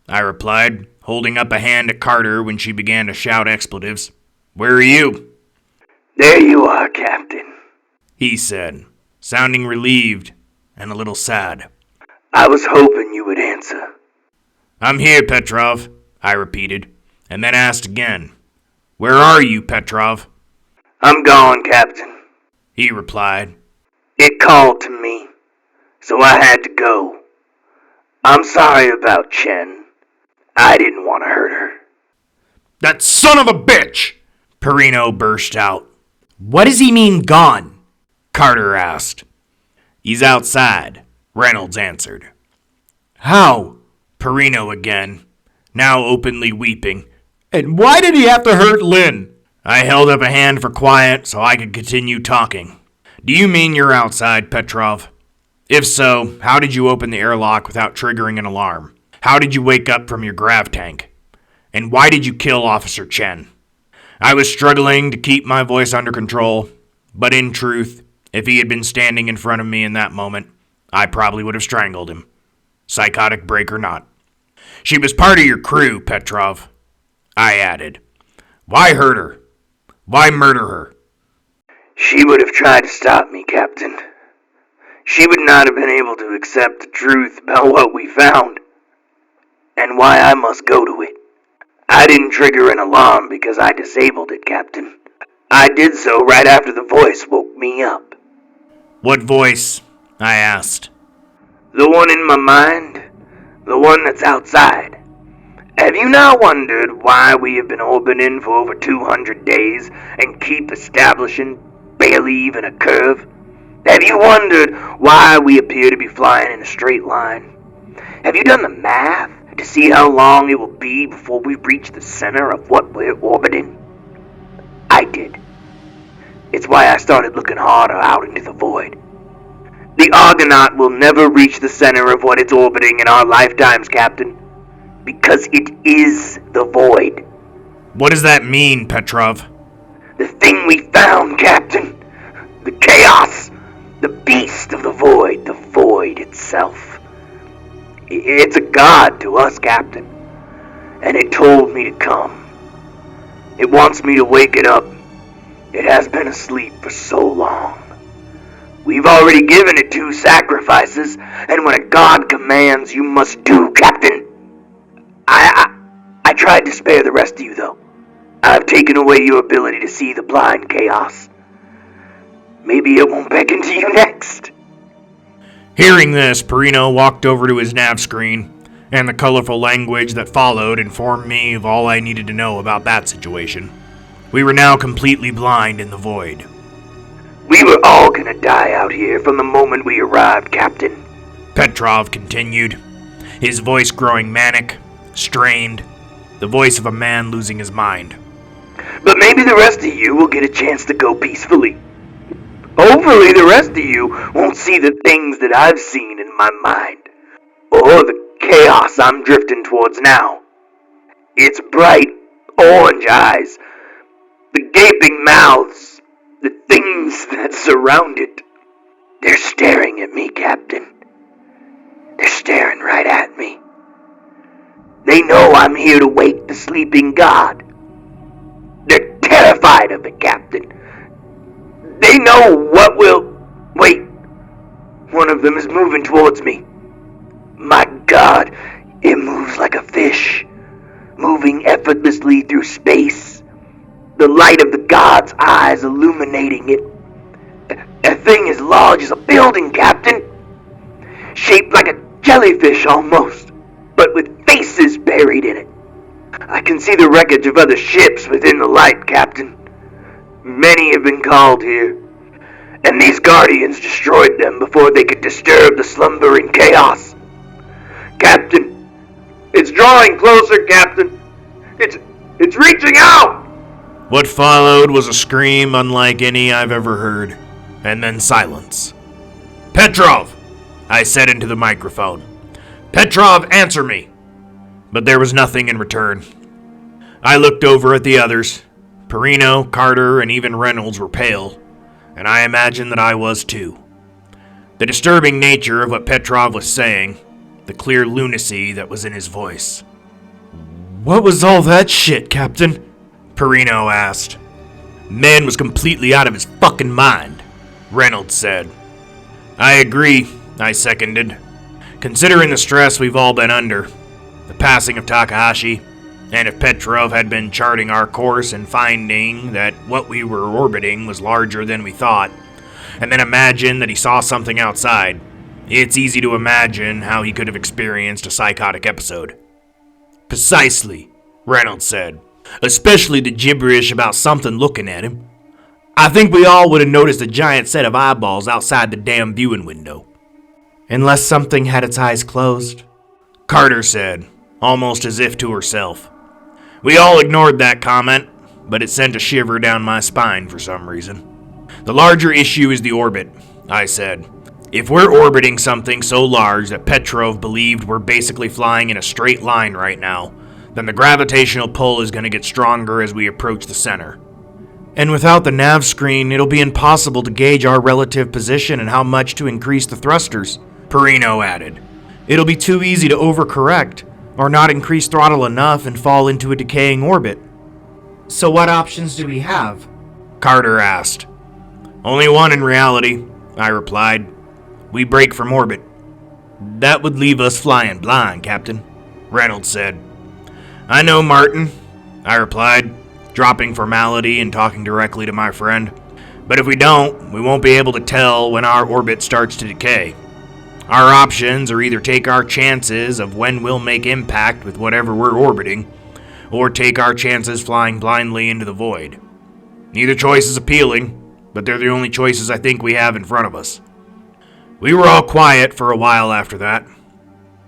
I replied, holding up a hand at Carter when she began to shout expletives. "Where are you?" There you are, Captain, he said, sounding relieved and a little sad. I was hoping you would answer. "I'm here, Petrov," I repeated, and then asked again. "Where are you, Petrov?" I'm gone, Captain, he replied. It called to me, so I had to go. I'm sorry about Chen. I didn't want to hurt her. "That son of a bitch!" Perino burst out. What does he mean, gone? Carter asked. "He's outside," Reynolds answered. How? Perino again, now openly weeping. And why did he have to hurt Lynn? I held up a hand for quiet so I could continue talking. "Do you mean you're outside, Petrov? If so, how did you open the airlock without triggering an alarm? How did you wake up from your grav tank? And why did you kill Officer Chen?" I was struggling to keep my voice under control, but in truth, if he had been standing in front of me in that moment, I probably would have strangled him. Psychotic break or not. "She was part of your crew, Petrov," I added. "Why hurt her? Why murder her?" She would have tried to stop me, Captain. She would not have been able to accept the truth about what we found, and why I must go to it. I didn't trigger an alarm because I disabled it, Captain. I did so right after the voice woke me up. "What voice?" I asked. The one in my mind, the one that's outside. Have you not wondered why we have been orbiting for over 200 days and keep establishing barely even a curve? Have you wondered why we appear to be flying in a straight line? Have you done the math to see how long it will be before we reach the center of what we're orbiting? I did. It's why I started looking harder out into the void. The Argonaut will never reach the center of what it's orbiting in our lifetimes, Captain, because it is the void. "What does that mean, Petrov?" The thing we found, Captain. The chaos. The beast of the void itself. It's a god to us, Captain, and it told me to come. It wants me to wake it up. It has been asleep for so long. We've already given it 2 sacrifices, and when a god commands, you must do, Captain. I tried to spare the rest of you, though. I've taken away your ability to see the blind chaos. Maybe it won't beckon to you next. Hearing this, Perino walked over to his nav screen, and the colorful language that followed informed me of all I needed to know about that situation. We were now completely blind in the void. We were all gonna die out here from the moment we arrived, Captain. Petrov continued, his voice growing manic, strained, the voice of a man losing his mind. But maybe the rest of you will get a chance to go peacefully. Hopefully the rest of you won't see the things that I've seen in my mind, or the chaos I'm drifting towards now. Its bright orange eyes, the gaping mouths, the things that surround it. They're staring at me, Captain. They're staring right at me. They know I'm here to wake the sleeping god. They're terrified of it, Captain. They know what will... Wait. One of them is moving towards me. My God, it moves like a fish, moving effortlessly through space, the light of the god's eyes illuminating it. A thing as large as a building, Captain, shaped like a jellyfish almost, but with faces buried in it. I can see the wreckage of other ships within the light, Captain. Many have been called here, and these guardians destroyed them before they could disturb the slumbering chaos. Captain, it's drawing closer, Captain. It's reaching out! What followed was a scream unlike any I've ever heard, and then silence. Petrov! I said into the microphone. Petrov, answer me! But there was nothing in return. I looked over at the others. Perino, Carter, and even Reynolds were pale, and I imagined that I was too. The disturbing nature of what Petrov was saying, the clear lunacy that was in his voice. What was all that shit, Captain? Perino asked. Man was completely out of his fucking mind, Reynolds said. I agree, I seconded. Considering the stress we've all been under, the passing of Takahashi, and if Petrov had been charting our course and finding that what we were orbiting was larger than we thought, and then imagine that he saw something outside, it's easy to imagine how he could have experienced a psychotic episode. Precisely, Reynolds said. Especially the gibberish about something looking at him. I think we all would have noticed a giant set of eyeballs outside the damn viewing window. Unless something had its eyes closed, Carter said, almost as if to herself. We all ignored that comment, but it sent a shiver down my spine for some reason. The larger issue is the orbit, I said. If we're orbiting something so large that Petrov believed we're basically flying in a straight line right now, then the gravitational pull is going to get stronger as we approach the center. And without the nav screen, it'll be impossible to gauge our relative position and how much to increase the thrusters, Perino added. It'll be too easy to overcorrect, or not increase throttle enough and fall into a decaying orbit. So what options do we have? Carter asked. Only one in reality, I replied. We break from orbit. That would leave us flying blind, Captain, Reynolds said. I know, Martin, I replied, dropping formality and talking directly to my friend. But if we don't, we won't be able to tell when our orbit starts to decay. Our options are either take our chances of when we'll make impact with whatever we're orbiting, or take our chances flying blindly into the void. Neither choice is appealing, but they're the only choices I think we have in front of us. We were all quiet for a while after that.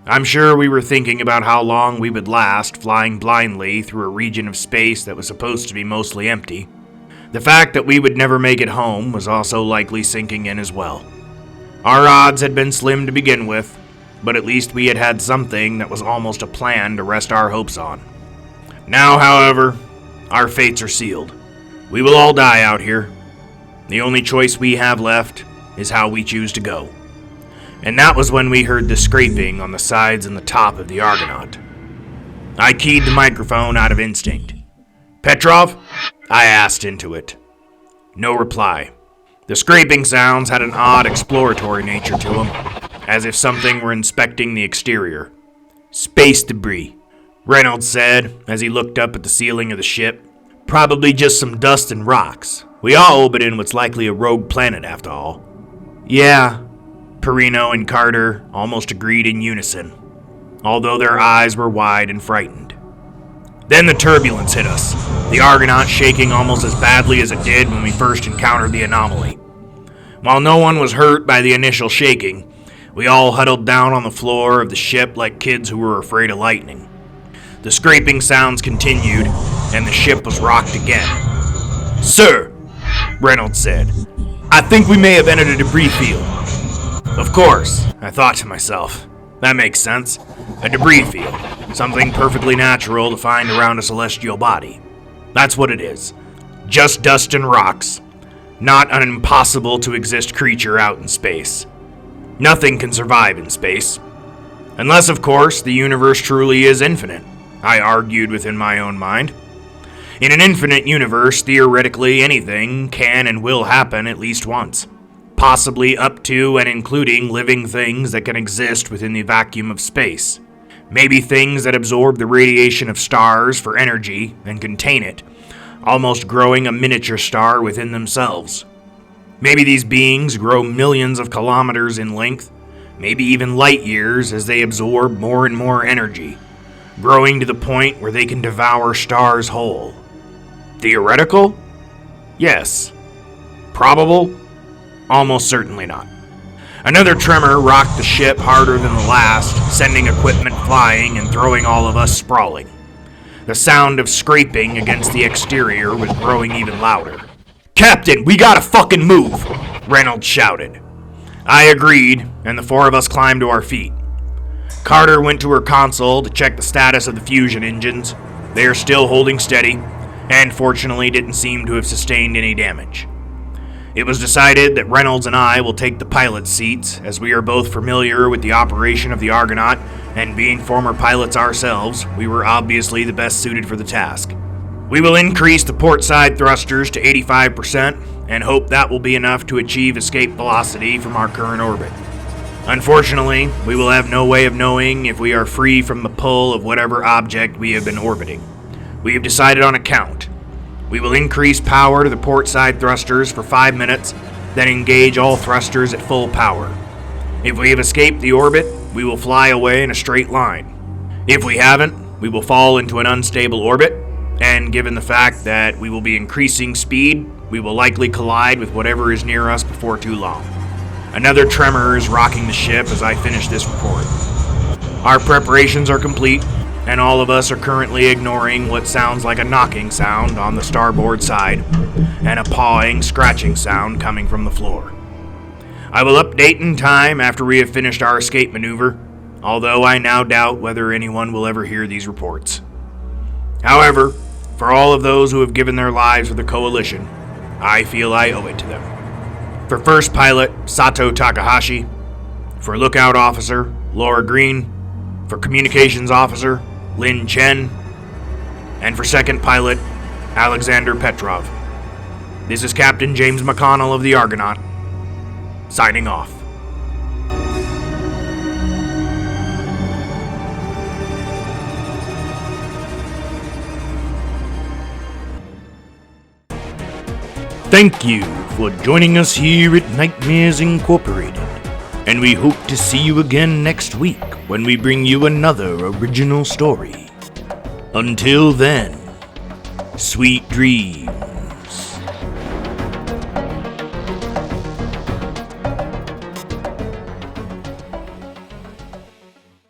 I'm sure we were thinking about how long we would last flying blindly through a region of space that was supposed to be mostly empty. The fact that we would never make it home was also likely sinking in as well. Our odds had been slim to begin with, but at least we had had something that was almost a plan to rest our hopes on. Now, however, our fates are sealed. We will all die out here. The only choice we have left is how we choose to go. And that was when we heard the scraping on the sides and the top of the Argonaut. I keyed the microphone out of instinct. Petrov? I asked into it. No reply. The scraping sounds had an odd exploratory nature to them, as if something were inspecting the exterior. Space debris, Reynolds said as he looked up at the ceiling of the ship. Probably just some dust and rocks. We all orbit in what's likely a rogue planet after all. Yeah, Perino and Carter almost agreed in unison, although their eyes were wide and frightened. Then the turbulence hit us, the Argonaut shaking almost as badly as it did when we first encountered the anomaly. While no one was hurt by the initial shaking, we all huddled down on the floor of the ship like kids who were afraid of lightning. The scraping sounds continued, and the ship was rocked again. Sir, Reynolds said, I think we may have entered a debris field. Of course, I thought to myself. That makes sense. A debris field. Something perfectly natural to find around a celestial body. That's what it is. Just dust and rocks. Not an impossible to exist creature out in space. Nothing can survive in space. Unless, of course, the universe truly is infinite, I argued within my own mind. In an infinite universe, theoretically anything can and will happen at least once. possibly up to and including living things that can exist within the vacuum of space. Maybe things that absorb the radiation of stars for energy and contain it, almost growing a miniature star within themselves. Maybe these beings grow millions of kilometers in length, maybe even light years as they absorb more and more energy, growing to the point where they can devour stars whole. Theoretical? Yes. Probable? Almost certainly not. Another tremor rocked the ship harder than the last, sending equipment flying and throwing all of us sprawling. The sound of scraping against the exterior was growing even louder. "Captain, we gotta fucking move!" Reynolds shouted. I agreed, and the four of us climbed to our feet. Carter went to her console to check the status of the fusion engines. They are still holding steady, and fortunately didn't seem to have sustained any damage. It was decided that Reynolds and I will take the pilot's seats, as we are both familiar with the operation of the Argonaut, and being former pilots ourselves, we were obviously the best suited for the task. We will increase the port side thrusters to 85%, and hope that will be enough to achieve escape velocity from our current orbit. Unfortunately, we will have no way of knowing if we are free from the pull of whatever object we have been orbiting. We have decided on a count. We will increase power to the port side thrusters for 5 minutes, then engage all thrusters at full power. If we have escaped the orbit, we will fly away in a straight line. If we haven't, we will fall into an unstable orbit, and given the fact that we will be increasing speed, we will likely collide with whatever is near us before too long. Another tremor is rocking the ship as I finish this report. Our preparations are complete, and all of us are currently ignoring what sounds like a knocking sound on the starboard side, and a pawing, scratching sound coming from the floor. I will update in time after we have finished our escape maneuver, although I now doubt whether anyone will ever hear these reports. However, for all of those who have given their lives for the Coalition, I feel I owe it to them. For First Pilot, Sato Takahashi. For Lookout Officer, Laura Green. For Communications Officer, Lin Chen. And for Second Pilot, Alexander Petrov. This is Captain James McConnell of the Argonaut, signing off. Thank you for joining us here at Nightmares Incorporated, and we hope to see you again next week when we bring you another original story. Until then, sweet dreams.